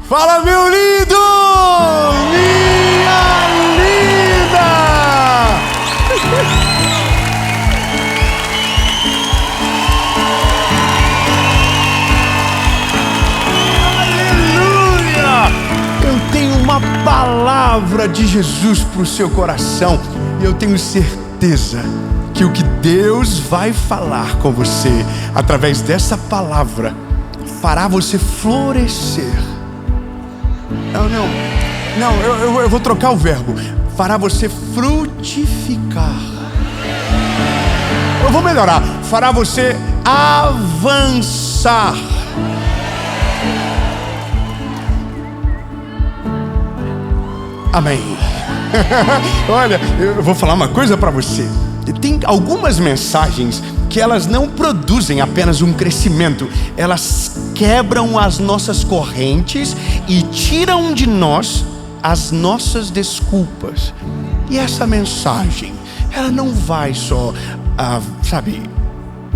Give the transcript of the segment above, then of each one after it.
Fala, meu lindo! Minha linda! Aleluia! Eu tenho uma palavra de Jesus para o seu coração e eu tenho certeza que o que Deus vai falar com você através dessa palavra fará você florescer. Eu vou trocar o verbo. Fará você frutificar. Eu vou melhorar. Fará você avançar. Amém. Olha, eu vou falar uma coisa para você. Tem algumas mensagens que elas não produzem apenas um crescimento, elas quebram as nossas correntes e tiram de nós as nossas desculpas. E essa mensagem, ela não vai só,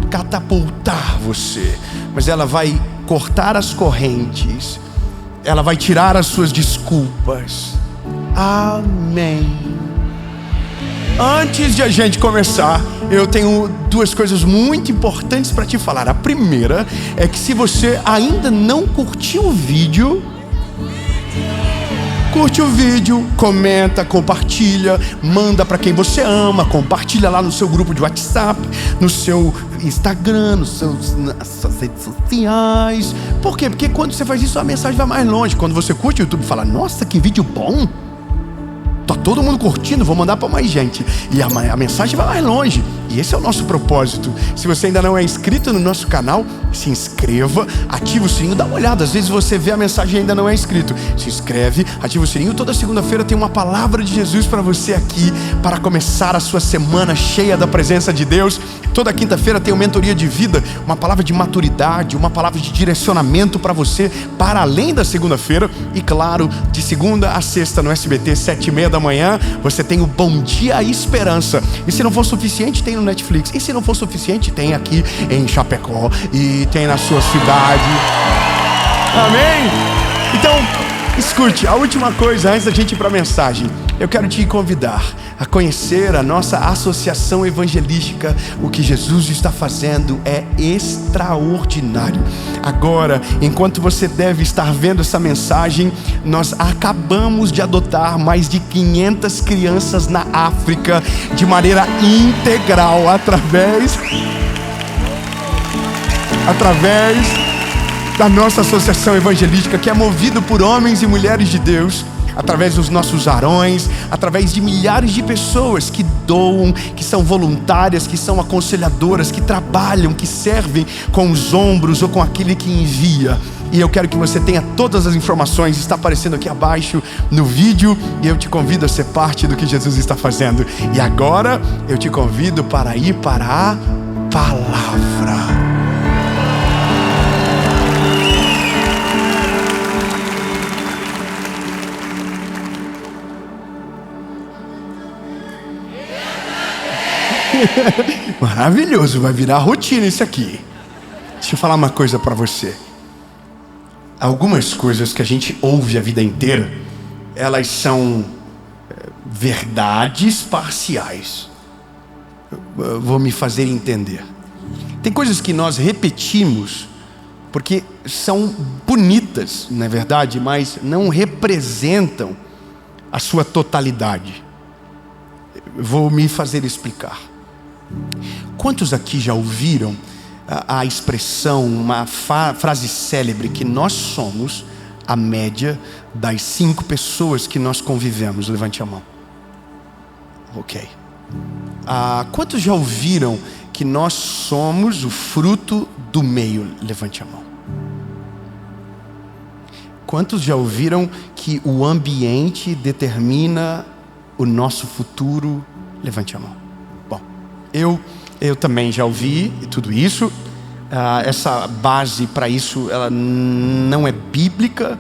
catapultar você, mas ela vai cortar as correntes, ela vai tirar as suas desculpas. Amém. Antes de a gente começar, eu tenho duas coisas muito importantes para te falar. A primeira é que se você ainda não curtiu o vídeo, curte o vídeo, comenta, compartilha, manda para quem você ama, compartilha lá no seu grupo de WhatsApp, no seu Instagram, nas suas redes sociais. Por quê? Porque quando você faz isso, a mensagem vai mais longe. Quando você curte o YouTube e fala, nossa, que vídeo bom! Tá todo mundo curtindo, vou mandar para mais gente. E a mensagem vai mais longe. E esse é o nosso propósito. Se você ainda não é inscrito no nosso canal, se inscreva, ativa o sininho, dá uma olhada. Às vezes você vê a mensagem e ainda não é inscrito. Se inscreve, ativa o sininho. Toda segunda-feira tem uma palavra de Jesus para você aqui, para começar a sua semana cheia da presença de Deus. Toda quinta-feira tem uma mentoria de vida, uma palavra de maturidade, uma palavra de direcionamento para você, para além da segunda-feira. E claro, de segunda a sexta no SBT, 7h30 da manhã, você tem o Bom Dia Esperança. E se não for suficiente, tem no Netflix. E se não for suficiente, tem aqui em Chapecó e tem na sua cidade. Amém? Então, escute, a última coisa antes da gente ir para a mensagem. Eu quero te convidar a conhecer a nossa associação evangelística. O que Jesus está fazendo é extraordinário. Agora, enquanto você deve estar vendo essa mensagem, nós acabamos de adotar mais de 500 crianças na África de maneira integral através da nossa associação evangelística, que é movido por homens e mulheres de Deus, através dos nossos arões, através de milhares de pessoas que doam, que são voluntárias, que são aconselhadoras, que trabalham, que servem com os ombros ou com aquele que envia. E eu quero que você tenha todas as informações, está aparecendo aqui abaixo no vídeo, e eu te convido a ser parte do que Jesus está fazendo. E agora eu te convido para ir para a palavra. Maravilhoso, vai virar rotina isso aqui. Deixa eu falar uma coisa para você. Algumas coisas que a gente ouve a vida inteira, elas são verdades parciais. Eu vou me fazer entender. Tem coisas que nós repetimos porque são bonitas, não é verdade? Mas não representam a sua totalidade. Eu vou me fazer explicar. Quantos aqui já ouviram a expressão, uma frase célebre, que nós somos a média das 5 pessoas que nós convivemos? Levante a mão. Ok. Quantos já ouviram que nós somos o fruto do meio? Levante a mão. Quantos já ouviram que o ambiente determina o nosso futuro? Levante a mão. Eu também já ouvi tudo isso. Essa base para isso, ela não é bíblica.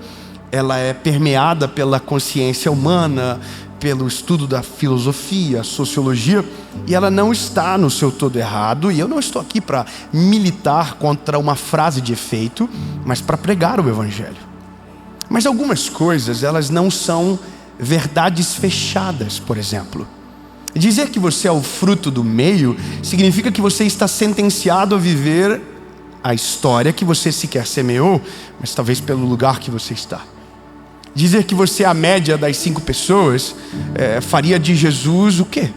Ela é permeada pela consciência humana, pelo estudo da filosofia, sociologia, e ela não está no seu todo errado. E eu não estou aqui para militar contra uma frase de efeito, mas para pregar o Evangelho. Mas algumas coisas, elas não são verdades fechadas, por exemplo. Dizer que você é o fruto do meio significa que você está sentenciado a viver a história que você sequer semeou, mas talvez pelo lugar que você está. Dizer que você é a média das 5 pessoas faria de Jesus o quê?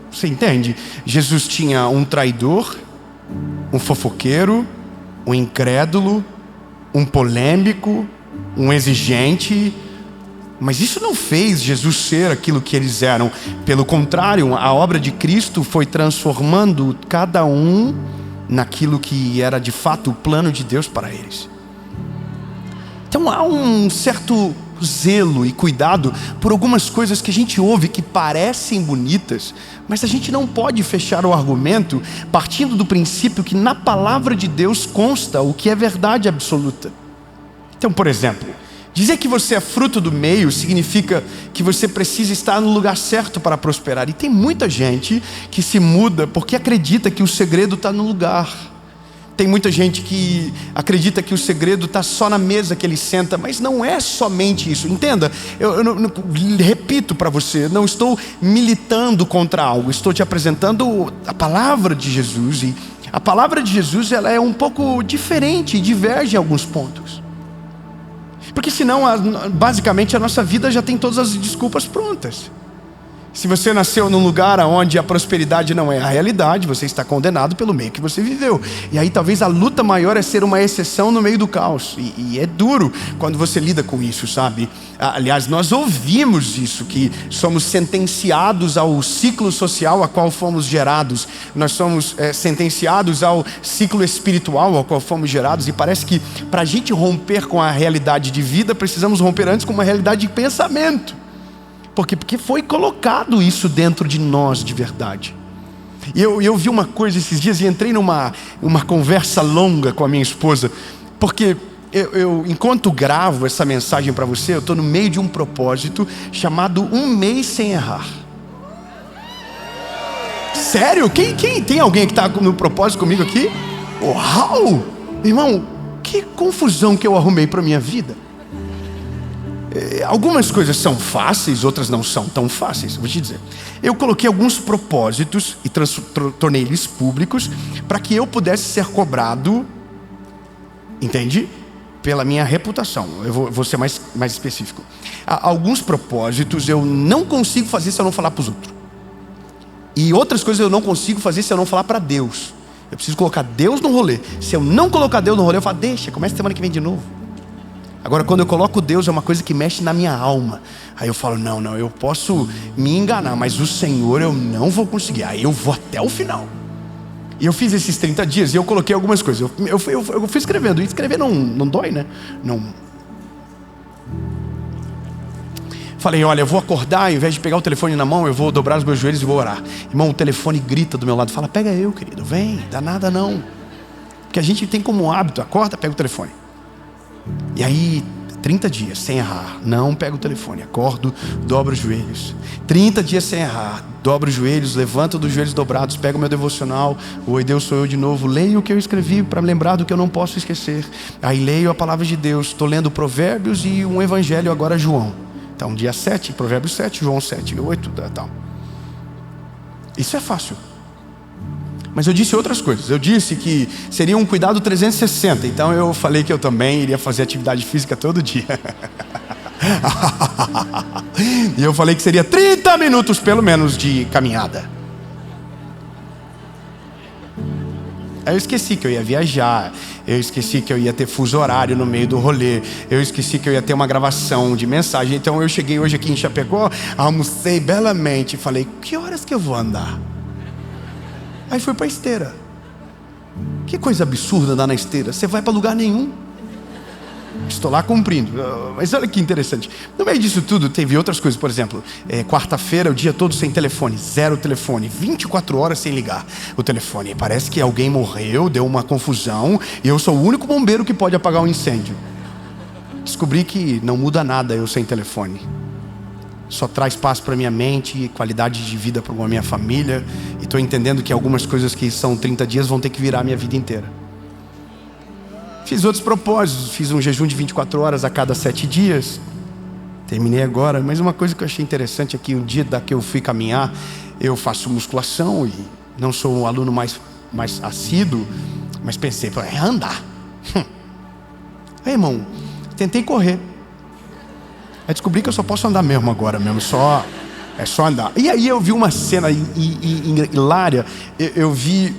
Você entende? Jesus tinha um traidor, um fofoqueiro, um incrédulo, um polêmico, um exigente, mas isso não fez Jesus ser aquilo que eles eram. Pelo contrário, a obra de Cristo foi transformando cada um naquilo que era de fato o plano de Deus para eles. Então há um certo zelo e cuidado por algumas coisas que a gente ouve que parecem bonitas, mas a gente não pode fechar o argumento partindo do princípio que na palavra de Deus consta o que é verdade absoluta. Então, por exemplo, dizer que você é fruto do meio significa que você precisa estar no lugar certo para prosperar. E tem muita gente que se muda porque acredita que o segredo está no lugar. Tem muita gente que acredita que o segredo está só na mesa que ele senta, mas não é somente isso. Entenda, eu repito para você, não estou militando contra algo, estou te apresentando a palavra de Jesus. E a palavra de Jesus, ela é um pouco diferente e diverge em alguns pontos. Porque senão, basicamente, a nossa vida já tem todas as desculpas prontas. Se você nasceu num lugar onde a prosperidade não é a realidade, você está condenado pelo meio que você viveu. E aí talvez a luta maior é ser uma exceção no meio do caos. E é duro quando você lida com isso, sabe? Aliás, nós ouvimos isso, que somos sentenciados ao ciclo social a qual fomos gerados. Nós somos sentenciados ao ciclo espiritual ao qual fomos gerados. E parece que para a gente romper com a realidade de vida, precisamos romper antes com uma realidade de pensamento. Porque foi colocado isso dentro de nós de verdade. E eu vi uma coisa esses dias e entrei numa conversa longa com a minha esposa, porque enquanto gravo essa mensagem para você, eu estou no meio de um propósito chamado 1 mês sem errar. Sério? Quem tem alguém que está no propósito comigo aqui? Uau! Irmão, que confusão que eu arrumei para a minha vida. Algumas coisas são fáceis, outras não são tão fáceis. Vou te dizer, eu coloquei alguns propósitos e tornei eles públicos para que eu pudesse ser cobrado, entende? Pela minha reputação. Eu vou ser mais específico. Alguns propósitos eu não consigo fazer se eu não falar para os outros, e outras coisas eu não consigo fazer se eu não falar para Deus. Eu preciso colocar Deus no rolê. Se eu não colocar Deus no rolê, eu falo, deixa, começa semana que vem de novo. Agora, quando eu coloco Deus, é uma coisa que mexe na minha alma. Aí eu falo, não, eu posso me enganar, mas o Senhor eu não vou conseguir. Aí eu vou até o final. E eu fiz esses 30 dias e eu coloquei algumas coisas. Eu fui escrevendo. E escrever não dói, né? Não. Falei, olha, eu vou acordar, ao invés de pegar o telefone na mão, eu vou dobrar os meus joelhos e vou orar. Irmão, o telefone grita do meu lado. Fala, pega eu, querido, vem, dá nada não. Porque a gente tem como hábito, acorda, pega o telefone. E aí, 30 dias sem errar, não pego o telefone, acordo, dobro os joelhos. 30 dias sem errar, dobro os joelhos, levanto dos joelhos dobrados, pego o meu devocional, oi Deus, sou eu de novo, leio o que eu escrevi para me lembrar do que eu não posso esquecer. Aí leio a palavra de Deus, estou lendo Provérbios e um evangelho agora João. Então dia 7, Provérbios 7, João 7, 8, tal. Isso é fácil. Mas eu disse outras coisas. Eu disse que seria um cuidado 360. Então eu falei que eu também iria fazer atividade física todo dia. E eu falei que seria 30 minutos pelo menos de caminhada. Aí eu esqueci que eu ia viajar. Eu esqueci que eu ia ter fuso horário no meio do rolê. Eu esqueci que eu ia ter uma gravação de mensagem. Então eu cheguei hoje aqui em Chapecó, almocei belamente e falei, que horas que eu vou andar? Aí fui para a esteira. Que coisa absurda andar na esteira. Você vai para lugar nenhum. Estou lá cumprindo. Mas olha que interessante. No meio disso tudo teve outras coisas. Por exemplo, quarta-feira o dia todo sem telefone. 0 telefone. 24 horas sem ligar o telefone. Parece que alguém morreu, deu uma confusão. E eu sou o único bombeiro que pode apagar um incêndio. Descobri que não muda nada eu sem telefone. Só traz paz para minha mente e qualidade de vida para a minha família. E estou entendendo que algumas coisas que são 30 dias vão ter que virar a minha vida inteira. Fiz outros propósitos, fiz um jejum de 24 horas a cada 7 dias. Terminei agora, mas uma coisa que eu achei interessante é que um dia que eu fui caminhar, eu faço musculação e não sou um aluno mais assíduo, mas pensei, é andar. Aí, irmão, tentei correr. Aí descobri que eu só posso andar mesmo agora mesmo, é só andar. E aí eu vi uma cena hilária, eu vi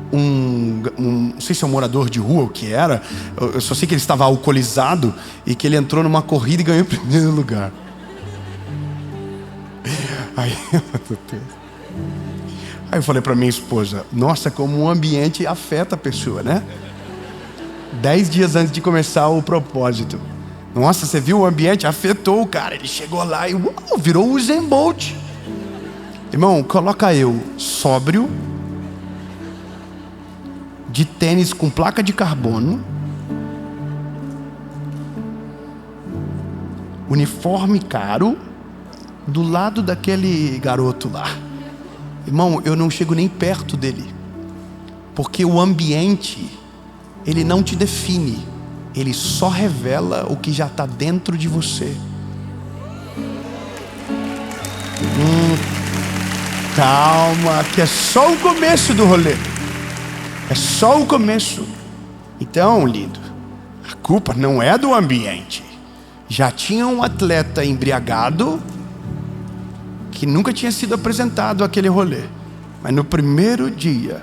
não sei se é um morador de rua ou o que era, eu só sei que ele estava alcoolizado e que ele entrou numa corrida e ganhou em primeiro lugar. Aí eu falei para minha esposa, nossa, como o ambiente afeta a pessoa, né? 10 dias antes de começar o propósito. Nossa, você viu o ambiente? Afetou o cara, ele chegou lá e virou o Usain Bolt. Irmão, coloca eu sóbrio, de tênis com placa de carbono, uniforme caro, do lado daquele garoto lá. Irmão, eu não chego nem perto dele, porque o ambiente, ele não te define, ele só revela o que já está dentro de você. Calma, que é só o começo do rolê. É só o começo. Então, lindo, a culpa não é do ambiente. Já tinha um atleta embriagado que nunca tinha sido apresentado àquele rolê, mas no primeiro dia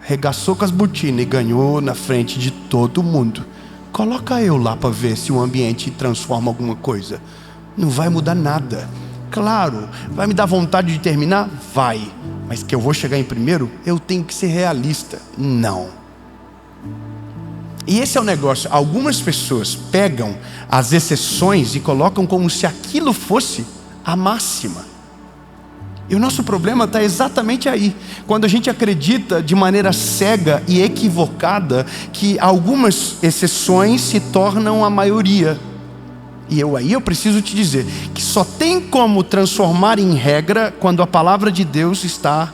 regaçou com as botinas e ganhou na frente de todo mundo. Coloca eu lá para ver se o ambiente transforma alguma coisa. Não vai mudar nada. Claro, vai me dar vontade de terminar? Vai. Mas que eu vou chegar em primeiro, eu tenho que ser realista. Não. E esse é o negócio. Algumas pessoas pegam as exceções e colocam como se aquilo fosse a máxima. E o nosso problema está exatamente aí. Quando a gente acredita de maneira cega e equivocada que algumas exceções se tornam a maioria. E eu preciso te dizer que só tem como transformar em regra quando a palavra de Deus está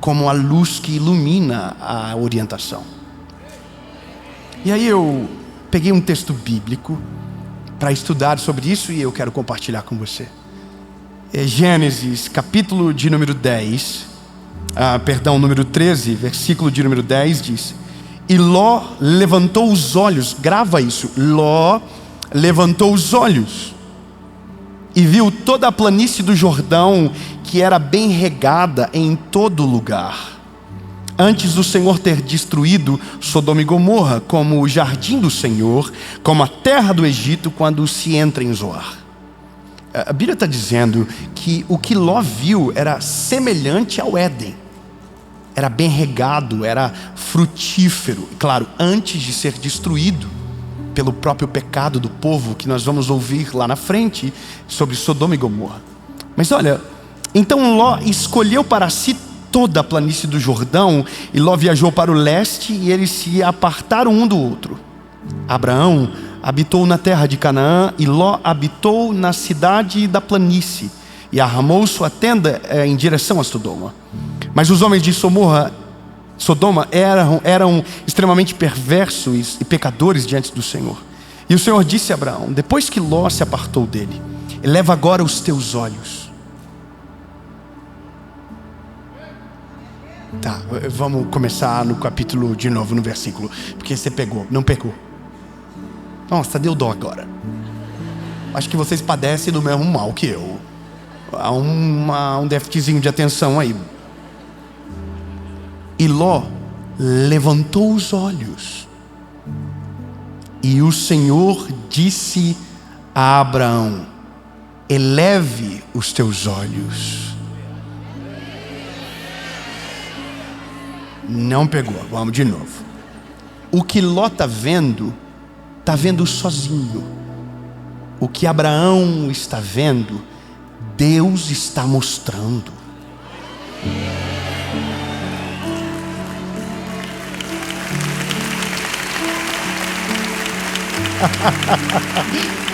como a luz que ilumina a orientação. E aí eu peguei um texto bíblico para estudar sobre isso e eu quero compartilhar com você. É Gênesis, capítulo de número 13, versículo de número 10 diz: E Ló levantou os olhos, grava isso, Ló levantou os olhos e viu toda a planície do Jordão, que era bem regada em todo lugar, antes do Senhor ter destruído Sodoma e Gomorra, como o jardim do Senhor, como a terra do Egito, quando se entra em Zoar. A Bíblia está dizendo que o que Ló viu era semelhante ao Éden. Era bem regado, era frutífero. Claro, antes de ser destruído pelo próprio pecado do povo, que nós vamos ouvir lá na frente sobre Sodoma e Gomorra. Mas olha, então Ló escolheu para si toda a planície do Jordão, e Ló viajou para o leste, e eles se apartaram um do outro. Abraão habitou na terra de Canaã, e Ló habitou na cidade da planície, e armou sua tenda em direção a Sodoma. Mas os homens de Sodoma eram extremamente perversos e pecadores diante do Senhor. E o Senhor disse a Abraão, depois que Ló se apartou dele: eleva agora os teus olhos. Tá, vamos começar no capítulo de novo, no versículo, porque você não pegou. Nossa, deu dó agora. Acho que vocês padecem do mesmo mal que eu. Há um déficitzinho de atenção aí. E Ló levantou os olhos, e o Senhor disse a Abraão: eleve os teus olhos. Não pegou, vamos de novo. O que Ló está vendo sozinho. O que Abraão está vendo, Deus está mostrando.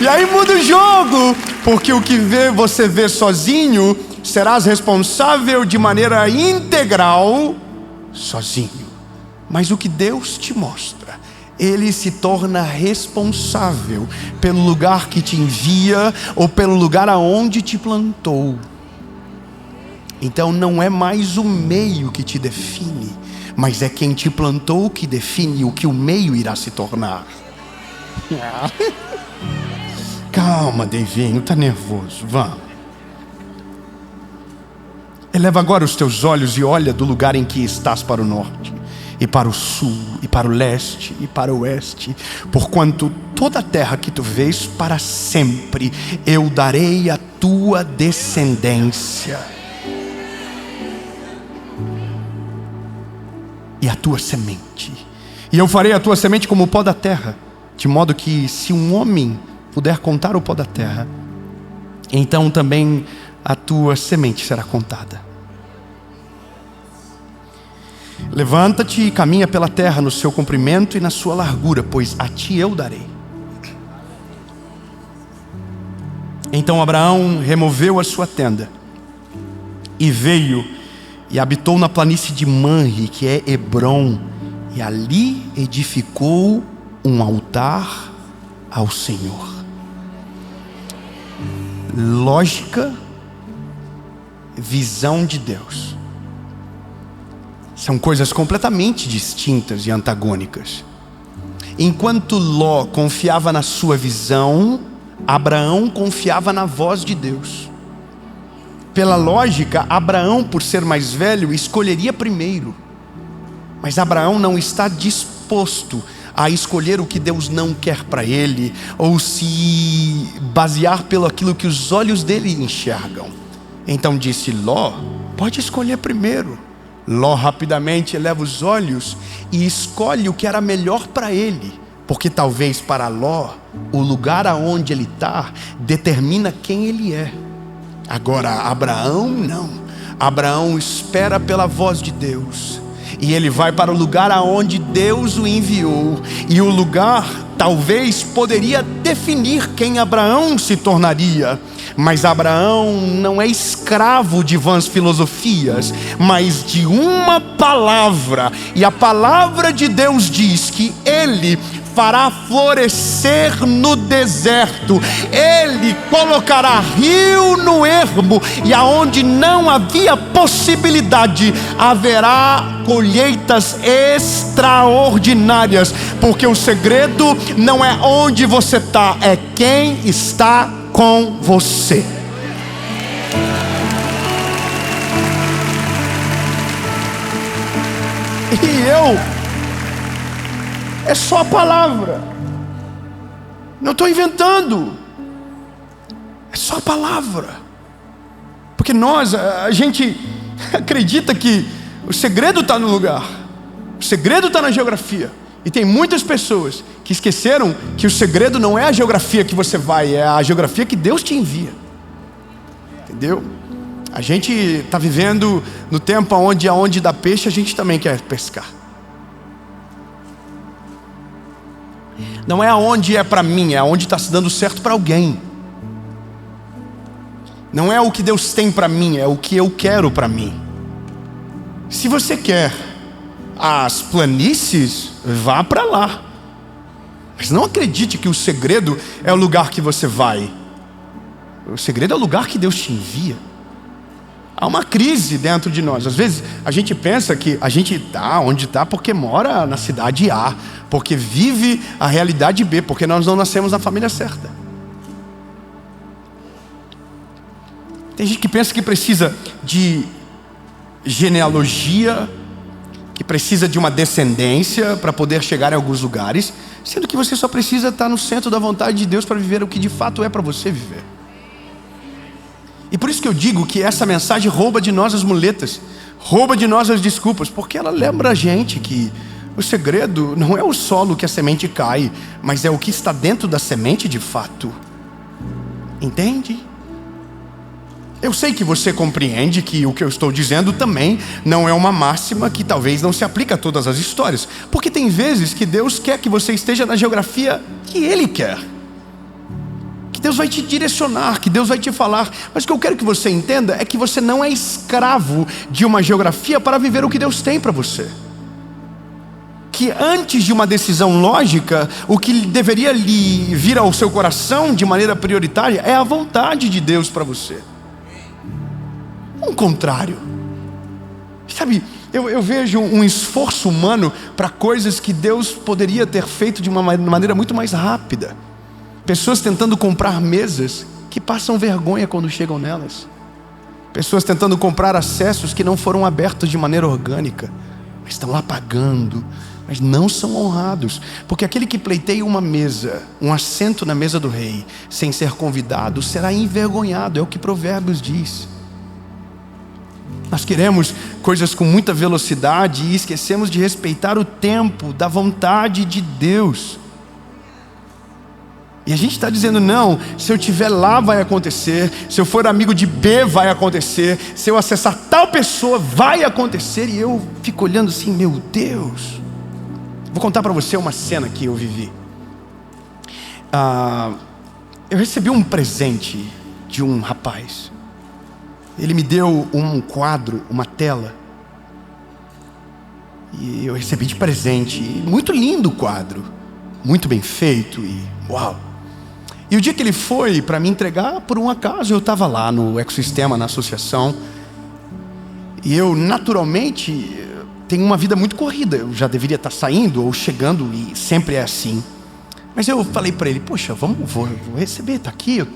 E aí muda o jogo, porque o que você vê sozinho, serás responsável de maneira integral sozinho. Mas o que Deus te mostra, Ele se torna responsável pelo lugar que te envia ou pelo lugar aonde te plantou. Então não é mais o meio que te define, mas é quem te plantou que define o que o meio irá se tornar. Calma, Davinho, tá nervoso, vamos. Eleva agora os teus olhos e olha do lugar em que estás para o norte, e para o sul, e para o leste, e para o oeste. Porquanto toda a terra que tu vês, para sempre eu darei à tua descendência e a tua semente. E eu farei a tua semente como o pó da terra, de modo que se um homem puder contar o pó da terra, então também a tua semente será contada. Levanta-te e caminha pela terra no seu comprimento e na sua largura, pois a ti eu darei. Então Abraão removeu a sua tenda e veio e habitou na planície de Manre, que é Hebrom, e ali edificou um altar ao Senhor. Lógica, visão de Deus são coisas completamente distintas e antagônicas. Enquanto Ló confiava na sua visão, Abraão confiava na voz de Deus. Pela lógica, Abraão, por ser mais velho, escolheria primeiro. Mas Abraão não está disposto a escolher o que Deus não quer para ele, ou se basear pelo aquilo que os olhos dele enxergam. Então disse Ló: pode escolher primeiro. Ló rapidamente eleva os olhos e escolhe o que era melhor para ele, porque talvez para Ló, o lugar aonde ele está determina quem ele é. Agora Abraão não. Abraão espera pela voz de Deus, e ele vai para o lugar aonde Deus o enviou. E o lugar talvez poderia definir quem Abraão se tornaria. Mas Abraão não é escravo de vãs filosofias, mas de uma palavra. E a palavra de Deus diz que Ele fará florescer no deserto. Ele colocará rio no ermo, e aonde não havia possibilidade, haverá colheitas extraordinárias. Porque o segredo não é onde você está, é quem está com você. É só a palavra, não estou inventando, é só a palavra. Porque a gente acredita que o segredo está no lugar, o segredo está na geografia. E tem muitas pessoas que esqueceram que o segredo não é a geografia que você vai, é a geografia que Deus te envia. Entendeu? A gente está vivendo no tempo onde dá peixe, a gente também quer pescar. Não é aonde é para mim, é aonde está se dando certo para alguém. Não é o que Deus tem para mim, é o que eu quero para mim. Se você quer as planícies, vá para lá. Mas não acredite que o segredo é o lugar que você vai. O segredo é o lugar que Deus te envia. Há uma crise dentro de nós. Às vezes a gente pensa que a gente está onde está porque mora na cidade A, porque vive a realidade B, porque nós não nascemos na família certa. Tem gente que pensa que precisa de genealogia, que precisa de uma descendência para poder chegar em alguns lugares, sendo que você só precisa estar no centro da vontade de Deus para viver o que de fato é para você viver. E por isso que eu digo que essa mensagem rouba de nós as muletas, rouba de nós as desculpas, porque ela lembra a gente que o segredo não é o solo que a semente cai, mas é o que está dentro da semente de fato. Entende? Eu sei que você compreende que o que eu estou dizendo também não é uma máxima que talvez não se aplique a todas as histórias, porque tem vezes que Deus quer que você esteja na geografia que Ele quer, que Deus vai te direcionar, que Deus vai te falar. Mas o que eu quero que você entenda é que você não é escravo de uma geografia para viver o que Deus tem para você. que antes de uma decisão lógica, o que deveria lhe vir ao seu coração de maneira prioritária é a vontade de Deus para você. Não o contrário. Sabe, eu vejo um esforço humano para coisas que Deus poderia ter feito de uma maneira muito mais rápida. Pessoas tentando comprar mesas que passam vergonha quando chegam nelas. Pessoas tentando comprar acessos que não foram abertos de maneira orgânica, mas estão lá pagando, mas não são honrados. Porque aquele que pleiteia uma mesa, um assento na mesa do rei, sem ser convidado, será envergonhado, é o que Provérbios diz. Nós queremos coisas com muita velocidade e esquecemos de respeitar o tempo da vontade de Deus. E a gente está dizendo, não, se eu estiver lá vai acontecer, se eu for amigo de B vai acontecer, se eu acessar tal pessoa vai acontecer, e eu fico olhando assim, meu Deus. Vou contar para você uma cena que eu vivi. Eu recebi um presente de um rapaz. Ele me deu um quadro, uma tela, e eu recebi de presente. Muito lindo o quadro, muito bem feito e uau. E o dia que ele foi para me entregar, por um acaso eu estava lá no ecossistema, na associação, e eu naturalmente tenho uma vida muito corrida. Eu já deveria estar saindo ou chegando, e sempre é assim. Mas eu falei para ele, poxa, vou receber, está aqui,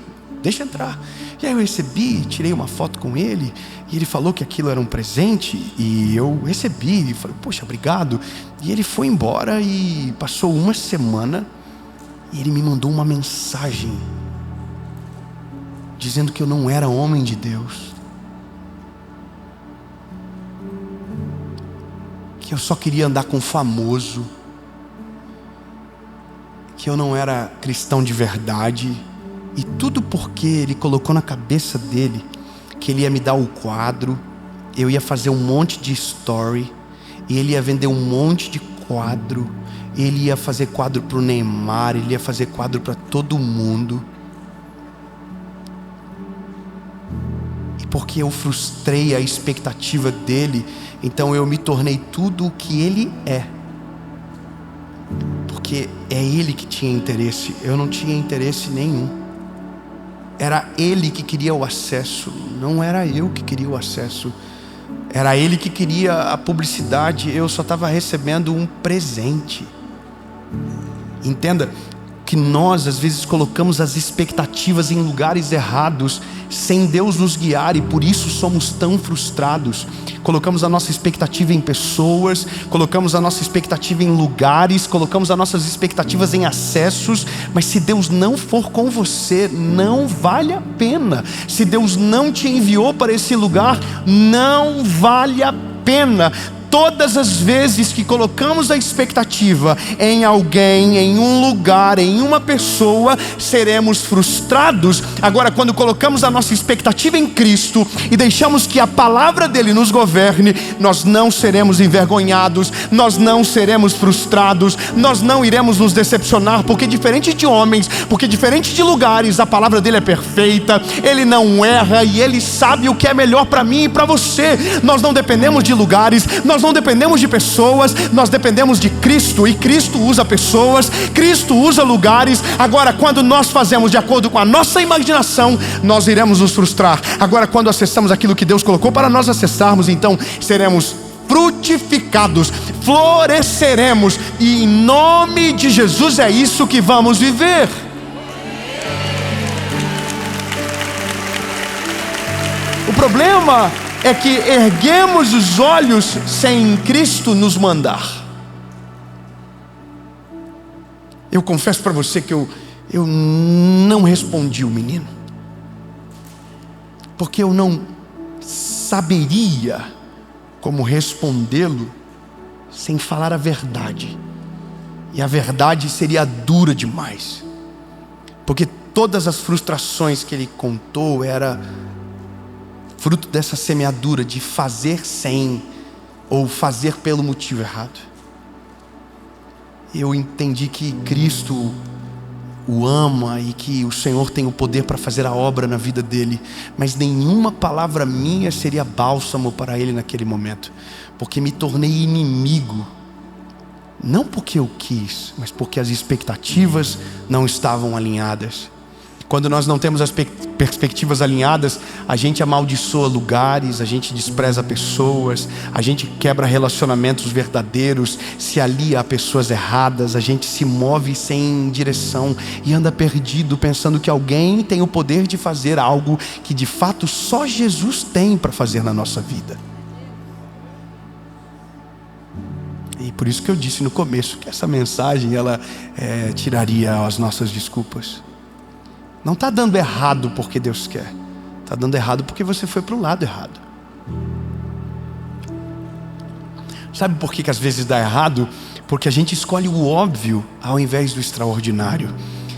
deixa entrar. E aí eu recebi, tirei uma foto com ele, e ele falou que aquilo era um presente, e eu recebi, e falei, poxa, obrigado. E ele foi embora e passou uma semana, e ele me mandou uma mensagem, dizendo que eu não era homem de Deus, que eu só queria andar com famoso, que eu não era cristão de verdade. E tudo porque ele colocou na cabeça dele que ele ia me dar o quadro, eu ia fazer um monte de story, e ele ia vender um monte de quadro, ele ia fazer quadro para o Neymar, ele ia fazer quadro para todo mundo. E porque eu frustrei a expectativa dele, então eu me tornei tudo o que ele é. Porque é ele que tinha interesse, eu não tinha interesse nenhum. Era ele que queria o acesso, não era eu que queria o acesso. Era ele que queria a publicidade, eu só estava recebendo um presente. Entenda que nós às vezes colocamos as expectativas em lugares errados, sem Deus nos guiar, e por isso somos tão frustrados. Colocamos a nossa expectativa em pessoas, colocamos a nossa expectativa em lugares, colocamos as nossas expectativas em acessos, mas se Deus não for com você, não vale a pena. Se Deus não te enviou para esse lugar, não vale a pena. Todas as vezes que colocamos a expectativa em alguém, em um lugar, em uma pessoa, seremos frustrados. Agora, quando colocamos a nossa expectativa em Cristo e deixamos que a palavra dele nos governe, nós não seremos envergonhados, nós não seremos frustrados, nós não iremos nos decepcionar, porque diferente de homens, porque diferente de lugares, a palavra dele é perfeita, ele não erra e ele sabe o que é melhor para mim e para você. Nós não dependemos de lugares, nós não dependemos de pessoas, nós dependemos de Cristo, e Cristo usa pessoas, Cristo usa lugares. Agora, quando nós fazemos de acordo com a nossa imaginação, nós iremos nos frustrar. Agora, quando acessamos aquilo que Deus colocou para nós acessarmos, então seremos frutificados, floresceremos, e em nome de Jesus é isso que vamos viver. O problema é que erguemos os olhos sem Cristo nos mandar. Eu confesso para você que eu não respondi o menino, porque eu não saberia como respondê-lo sem falar a verdade, e a verdade seria dura demais, porque todas as frustrações que ele contou era fruto dessa semeadura de fazer sem, ou fazer pelo motivo errado. Eu entendi que Cristo o ama e que o Senhor tem o poder para fazer a obra na vida dele, mas nenhuma palavra minha seria bálsamo para ele naquele momento, porque me tornei inimigo Não porque eu quis, mas porque as expectativas não estavam alinhadas. Quando nós não temos as perspectivas alinhadas, a gente amaldiçoa lugares, a gente despreza pessoas, a gente quebra relacionamentos verdadeiros, se alia a pessoas erradas, a gente se move sem direção e anda perdido, pensando que alguém tem o poder de fazer algo que de fato só Jesus tem para fazer na nossa vida. E por isso que eu disse no começo que essa mensagem ela tiraria as nossas desculpas. Não está dando errado porque Deus quer. Está dando errado porque você foi para o lado errado. Sabe por que às vezes dá errado? Porque a gente escolhe o óbvio ao invés do extraordinário.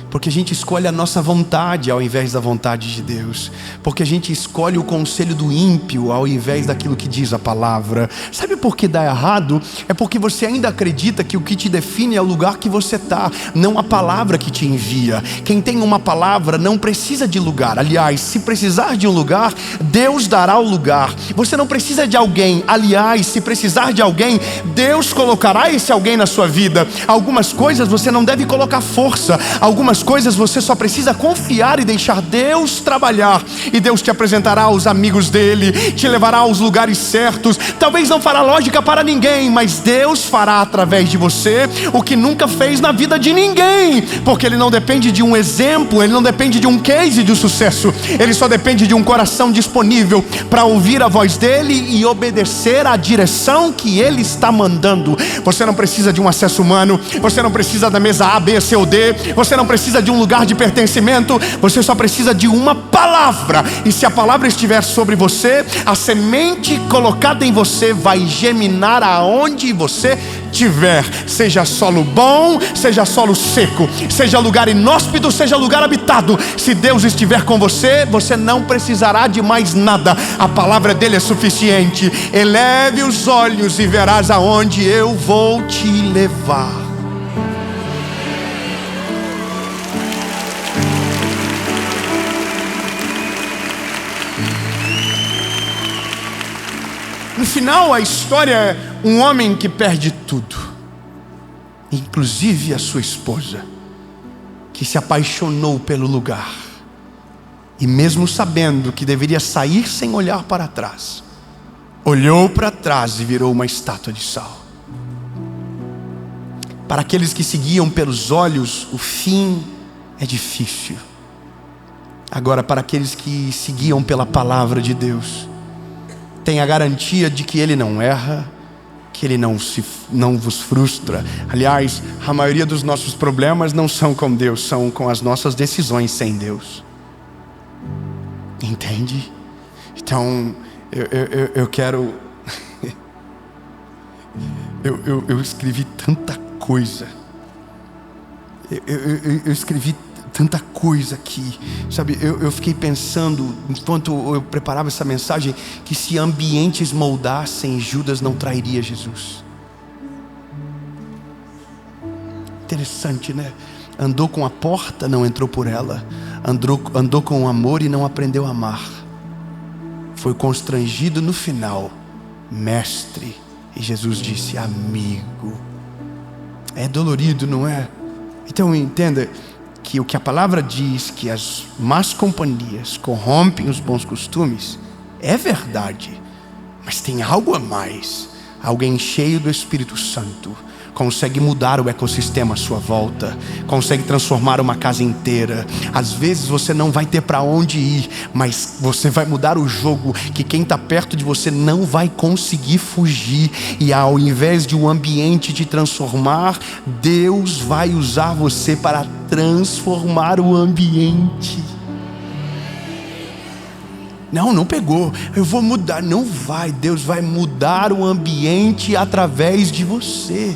Porque a gente escolhe a nossa vontade ao invés da vontade de Deus. Porque a gente escolhe o conselho do ímpio ao invés daquilo que diz a palavra. Sabe por que dá errado? É porque você ainda acredita que o que te define é o lugar que você está, não a palavra que te envia. Quem tem uma palavra não precisa de lugar. Aliás, se precisar de um lugar, Deus dará o lugar. Você não precisa de alguém. Aliás, se precisar de alguém, Deus colocará esse alguém na sua vida. Algumas coisas você não deve colocar força. Algumas coisas você só precisa confiar e deixar Deus trabalhar. E Deus te apresentará aos amigos dele, te levará aos lugares certos. Talvez não fará lógica para ninguém, mas Deus fará através de você o que nunca fez na vida de ninguém. Porque ele não depende de um exemplo, ele não depende de um case de sucesso. Ele só depende de um coração disponível para ouvir a voz dele e obedecer à direção que ele está mandando. Você não precisa de um acesso humano, você não precisa da mesa A, B, C ou D, você não precisa de um lugar de pertencimento, você só precisa de uma palavra. E se a palavra estiver sobre você, a semente colocada em você vai germinar aonde você estiver. Seja solo bom, seja solo seco, seja lugar inóspito, seja lugar habitado. Se Deus estiver com você, você não precisará de mais nada. A palavra dele é suficiente. Eleve os olhos e verás aonde eu vou te levar. No final, a história é um homem que perde tudo, inclusive a sua esposa, que se apaixonou pelo lugar, e mesmo sabendo que deveria sair sem olhar para trás, olhou para trás e virou uma estátua de sal. Para aqueles que seguiam pelos olhos, o fim é difícil. Agora, para aqueles que seguiam pela palavra de Deus, tem a garantia de que ele não erra, que ele não vos frustra. Aliás, a maioria dos nossos problemas não são com Deus, são com as nossas decisões sem Deus. Entende? Então, eu quero... eu escrevi tanta coisa. Eu escrevi tanta coisa aqui, sabe? Eu fiquei pensando, enquanto eu preparava essa mensagem, que se ambientes moldassem, Judas não trairia Jesus. Interessante, né? Andou com a porta, não entrou por ela. Andou com o amor e não aprendeu a amar. Foi constrangido no final, mestre. E Jesus disse, amigo. É dolorido, não é? Então entenda que o que a palavra diz, que as más companhias corrompem os bons costumes, é verdade, mas tem algo a mais. Alguém cheio do Espírito Santo consegue mudar o ecossistema à sua volta, consegue transformar uma casa inteira. Às vezes você não vai ter para onde ir, mas você vai mudar o jogo, que quem está perto de você não vai conseguir fugir. E ao invés de um ambiente te transformar, Deus vai usar você para transformar o ambiente. Não pegou. Eu vou mudar. Não vai. Deus vai mudar o ambiente através de você.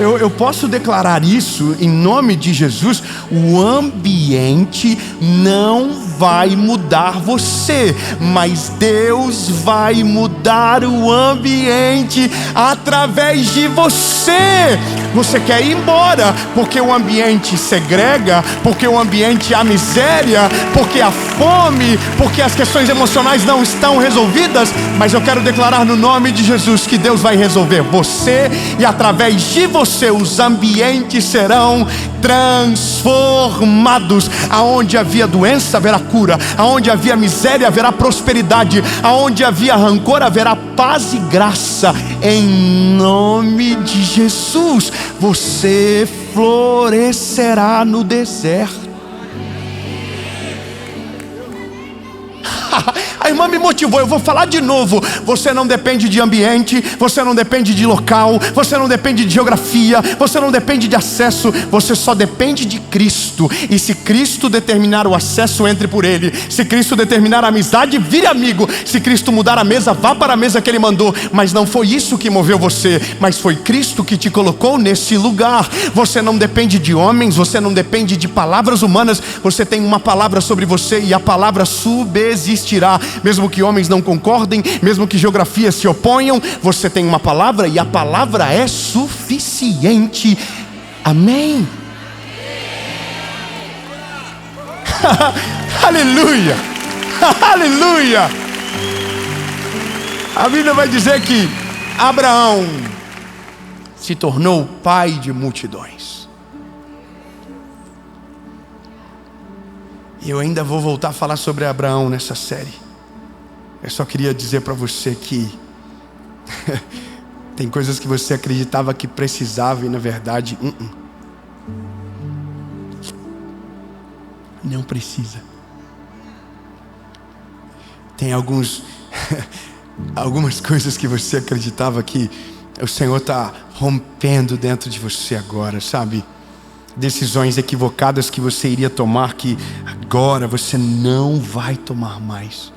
Eu posso declarar isso em nome de Jesus. O ambiente não vai mudar você, mas Deus vai mudar o ambiente através de você. Você quer ir embora porque o ambiente segrega, porque o ambiente há miséria, porque há fome, porque as questões emocionais não estão resolvidas, mas eu quero declarar no nome de Jesus que Deus vai resolver você, e através de você os ambientes serão transformados. Aonde havia doença haverá cura, aonde havia miséria haverá prosperidade, aonde havia rancor haverá paz e graça. Em nome de Jesus, você florescerá no deserto. A irmã me motivou, eu vou falar de novo. Você não depende de ambiente, você não depende de local, você não depende de geografia, você não depende de acesso, você só depende de Cristo. E se Cristo determinar o acesso, entre por Ele. Se Cristo determinar a amizade, vire amigo. Se Cristo mudar a mesa, vá para a mesa que Ele mandou. Mas não foi isso que moveu você, mas foi Cristo que te colocou nesse lugar. Você não depende de homens, você não depende de palavras humanas. Você tem uma palavra sobre você e a palavra subsistirá. Mesmo que homens não concordem, mesmo que geografias se oponham, você tem uma palavra e a palavra é suficiente. Amém? Aleluia! Aleluia! A Bíblia vai dizer que Abraão se tornou pai de multidões. E eu ainda vou voltar a falar sobre Abraão nessa série. Eu só queria dizer para você que tem coisas que você acreditava que precisava e na verdade não precisa. Tem algumas coisas que você acreditava que o Senhor está rompendo dentro de você agora, sabe? Decisões equivocadas que você iria tomar que agora você não vai tomar mais.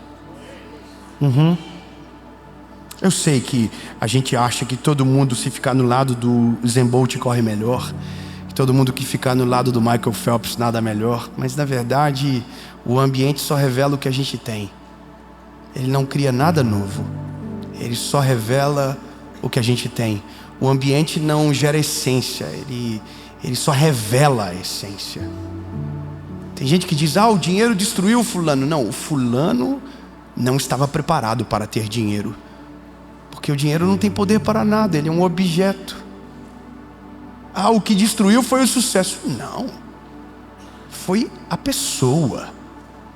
Eu sei que a gente acha que todo mundo, se ficar no lado do Usain Bolt, corre melhor, que todo mundo que ficar no lado do Michael Phelps nada melhor, mas na verdade o ambiente só revela o que a gente tem. Ele não cria nada novo, ele só revela o que a gente tem. O ambiente não gera essência, ele só revela a essência. Tem gente que diz, o dinheiro destruiu o fulano. Não, o fulano não estava preparado para ter dinheiro, porque o dinheiro não tem poder para nada, ele é um objeto. O que destruiu foi o sucesso. Não, foi a pessoa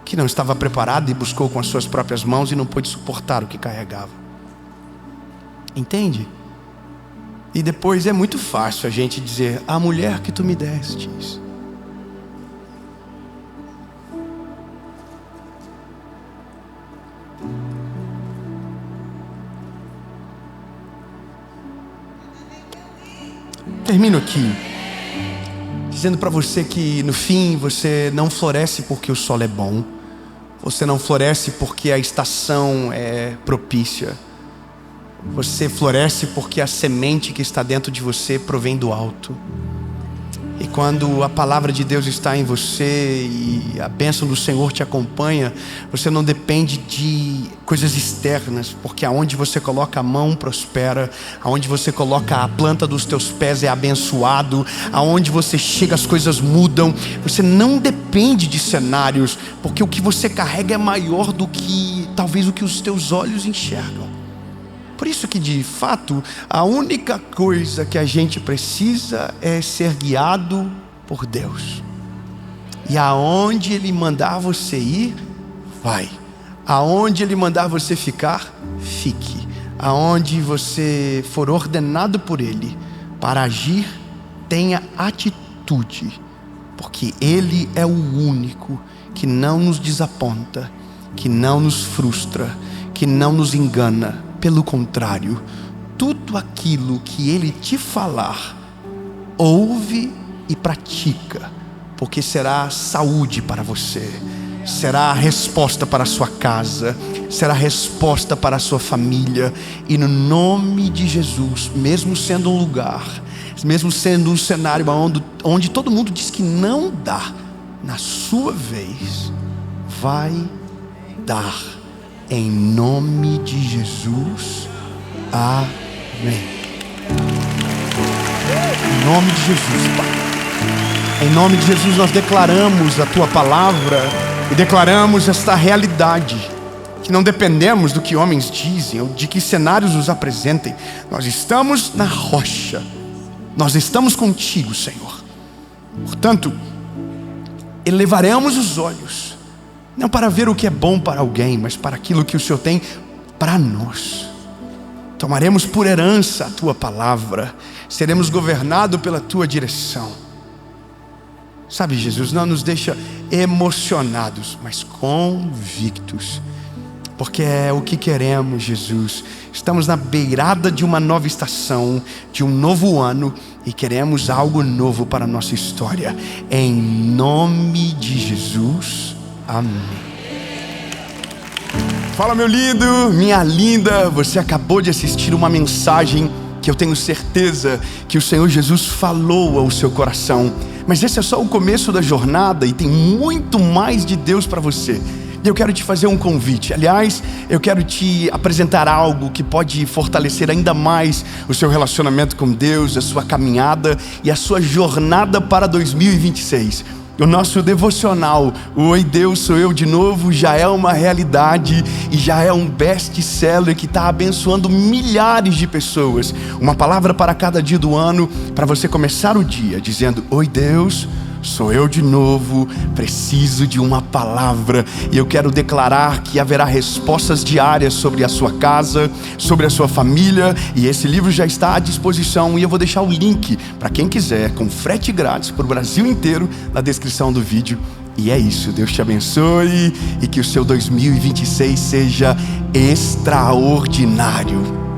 que não estava preparada e buscou com as suas próprias mãos e não pôde suportar o que carregava. Entende? E depois é muito fácil a gente dizer, a mulher que tu me destes. Termino aqui dizendo para você que no fim você não floresce porque o solo é bom, você não floresce porque a estação é propícia, você floresce porque a semente que está dentro de você provém do alto. E quando a palavra de Deus está em você e a bênção do Senhor te acompanha, você não depende de coisas externas, porque aonde você coloca a mão prospera, aonde você coloca a planta dos teus pés é abençoado, aonde você chega as coisas mudam. Você não depende de cenários, porque o que você carrega é maior do que talvez o que os teus olhos enxergam. Por isso que de fato a única coisa que a gente precisa é ser guiado por Deus. E aonde Ele mandar você ir, vai. Aonde Ele mandar você ficar, fique. Aonde você for ordenado por Ele para agir, tenha atitude. Porque Ele é o único que não nos desaponta, que não nos frustra, que não nos engana. Pelo contrário, tudo aquilo que Ele te falar, ouve e pratica, porque será saúde para você, será a resposta para a sua casa, será a resposta para a sua família. E no nome de Jesus, mesmo sendo um lugar, mesmo sendo um cenário onde todo mundo diz que não dá, na sua vez, vai dar. Em nome de Jesus. Amém. Em nome de Jesus, Pai. Em nome de Jesus nós declaramos a Tua palavra e declaramos esta realidade, que não dependemos do que homens dizem ou de que cenários nos apresentem. Nós estamos na rocha. Nós estamos contigo, Senhor. Portanto, elevaremos os olhos, não para ver o que é bom para alguém, mas para aquilo que o Senhor tem para nós. Tomaremos por herança a Tua palavra, seremos governados pela Tua direção. Sabe, Jesus, não nos deixa emocionados, mas convictos, porque é o que queremos, Jesus. Estamos na beirada de uma nova estação, de um novo ano, e queremos algo novo para a nossa história. Em nome de Jesus, amém. Fala, meu lindo, minha linda, você acabou de assistir uma mensagem que eu tenho certeza que o Senhor Jesus falou ao seu coração. Mas esse é só o começo da jornada e tem muito mais de Deus para você. E eu quero te fazer um convite. Aliás, eu quero te apresentar algo que pode fortalecer ainda mais o seu relacionamento com Deus, a sua caminhada e a sua jornada para 2026. O nosso devocional, o Oi Deus, sou eu de novo, já é uma realidade e já é um best-seller que está abençoando milhares de pessoas. Uma palavra para cada dia do ano, para você começar o dia dizendo: Oi Deus, sou eu de novo, preciso de uma palavra. E eu quero declarar que haverá respostas diárias sobre a sua casa, sobre a sua família. E esse livro já está à disposição. E eu vou deixar o link para quem quiser, com frete grátis para o Brasil inteiro, na descrição do vídeo. E é isso, Deus te abençoe e que o seu 2026 seja extraordinário.